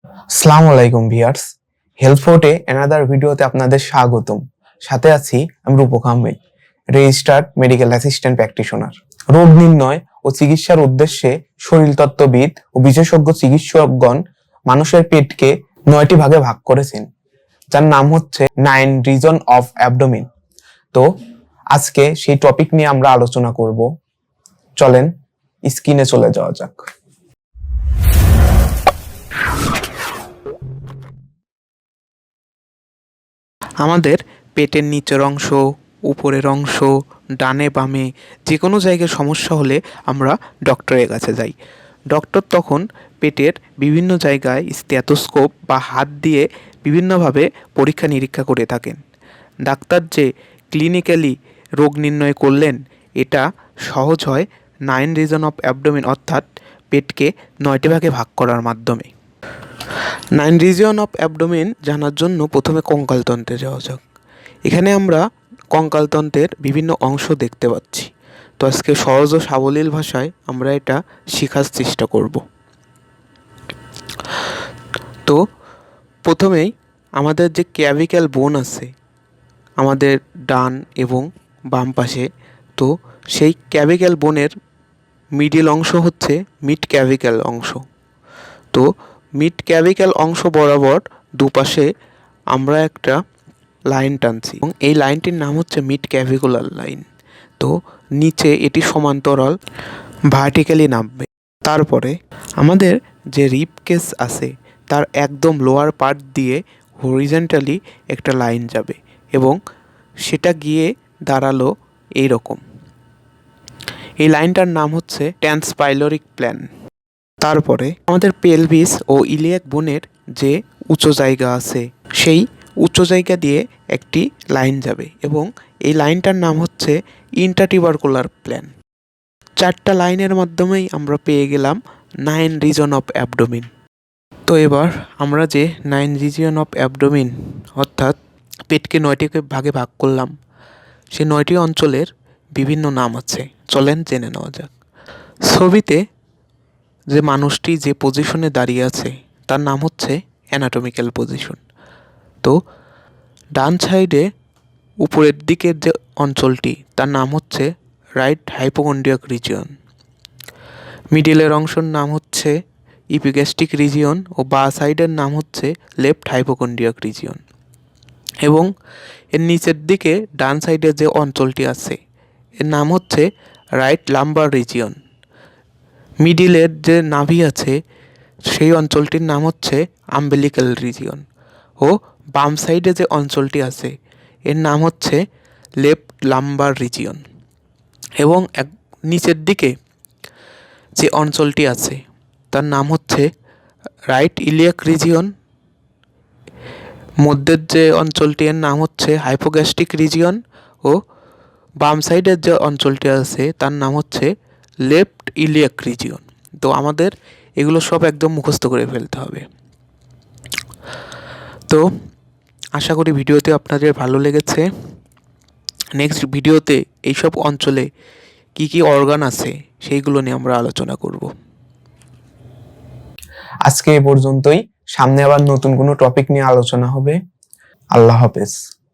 আসসালামু আলাইকুম viewers, health ফোর্টে another ভিডিওতে আপনাদের স্বাগতম। সাথে আছি আমি Rupak Ahmed, registered medical assistant practitioner. রোগ নির্ণয় ও চিকিৎসার উদ্দেশ্যে শরীরতত্ত্ববিদ ও বিশেষজ্ঞ চিকিৎসকগণ মানুষের পেটকে 9টি ভাগে ভাগ করেছেন, যার নাম হচ্ছে 9 রিজন অফ অ্যাবডোমেন। তো আজকে সেই টপিক নিয়ে আমরা আলোচনা করব। চলেন স্ক্রিনে চলে যাওয়া যাক। আমাদের পেটের নিচের অংশ, উপরের অংশ, ডানে বামে যে কোনো জায়গায় সমস্যা হলে আমরা ডক্টরের কাছে যাই। ডক্টর তখন পেটের বিভিন্ন জায়গায় স্টেথোস্কোপ বা হাত দিয়ে বিভিন্নভাবে পরীক্ষা নিরীক্ষা করে থাকেন। ডাক্তার যে ক্লিনিক্যালি রোগ নির্ণয় করলেন, এটা সহজ হয় 9 রিজন অফ অ্যাবডোমেন, অর্থাৎ পেটকে 9টি ভাগে ভাগ করার মাধ্যমে। 9 রিজন অফ অ্যাবডোমেন জানার জন্য প্রথমে কঙ্কালতন্ত্রে যাওয়া যাক। এখানে আমরা কঙ্কালতন্ত্রের বিভিন্ন অংশ দেখতে পাচ্ছি। তো আজকে সহজ ও সাবলীল ভাষায় আমরা এটা শেখার চেষ্টা করব। তো প্রথমেই আমাদের যে ক্যাভিক্যাল বোন আছে আমাদের ডান এবং বাম পাশে, তো সেই ক্যাভিক্যাল বোনের মিডিল অংশ হচ্ছে মিড ক্যাভিক্যাল অংশ। তো মিড ক্যাভিক্যাল অংশ বরাবর দুপাশে আমরা একটা লাইন টানছি এবং এই লাইনটির নাম হচ্ছে মিড ক্যাভিকুলার লাইন। তো নিচে এটি সমান্তরাল ভার্টিক্যালি নামবে। তারপরে আমাদের যে রিব কেস আছে তার একদম লোয়ার পার্ট দিয়ে হরিজন্টালি একটা লাইন যাবে এবং সেটা গিয়ে দাঁড়ালো এইরকম। এই লাইনটার নাম হচ্ছে ট্রান্সপাইলোরিক প্ল্যান। তারপরে আমাদের পেলভিস ও ইলিয়াক বোনের যে উঁচু জায়গা আছে সেই উচ্চ জায়গা দিয়ে একটি লাইন যাবে এবং এই লাইনটার নাম হচ্ছে ইন্ট্রাটিউবারকুলার প্ল্যান। 4টা লাইনের মাধ্যমেই আমরা পেয়ে গেলাম 9 রিজন অফ অ্যাবডোমেন। তো এবার আমরা যে 9 রিজন অফ অ্যাবডোমেন অর্থাৎ পেটকে 9টি ভাগে ভাগ করলাম, সেই 9টি অঞ্চলের বিভিন্ন নাম আছে, চলেন জেনে নেওয়া যাক। ছবিতে যে মানুষটি যে পজিশনে দাঁড়িয়ে আছে তার নাম হচ্ছে অ্যানাটমিক্যাল পজিশন। তো ডান সাইডে উপরের দিকের যে অঞ্চলটি তার নাম হচ্ছে রাইট হাইপোকন্ড্রিয়াক রিজিয়ন। মিডিলের অংশের নাম হচ্ছে ইপিগ্যাস্ট্রিক রিজিয়ন ও বাঁ সাইডের নাম হচ্ছে লেফট হাইপোকন্ড্রিয়াক রিজিয়ন। এবং এর নিচের দিকে ডান সাইডে যে অঞ্চলটি আছে এর নাম হচ্ছে রাইট লাম্বার রিজিয়ন। মিডিলের যে নাভি আছে সেই অঞ্চলটির নাম হচ্ছে আম্বেলিক্যাল রিজিয়ন ও বাম সাইডে যে অঞ্চলটি আছে এর নাম হচ্ছে লেফট লাম্বার রিজিয়ন। এবং নিচের দিকে যে অঞ্চলটি আছে তার নাম হচ্ছে রাইট ইলিয়াক রিজিয়ন। মধ্যের যে অঞ্চলটি এর নাম হচ্ছে হাইপোগ্যাস্ট্রিক রিজিয়ন ও বাম সাইডের যে অঞ্চলটি আছে তার নাম হচ্ছে লেফট ইলিয়াক রিজিয়ন। তো আমাদের এগুলো সব একদম মুখস্থ করে ফেলতে হবে। তো আশা করি ভিডিওতে আপনাদের ভালো লেগেছে। নেক্সট ভিডিওতে এইসব অঞ্চলে কি কি অর্গান আছে সেইগুলো নিয়ে আমরা আলোচনা করব। আজকে এই পর্যন্তই। সামনে আবার নতুন কোনো টপিক নিয়ে আলোচনা হবে। আল্লাহ হাফেজ।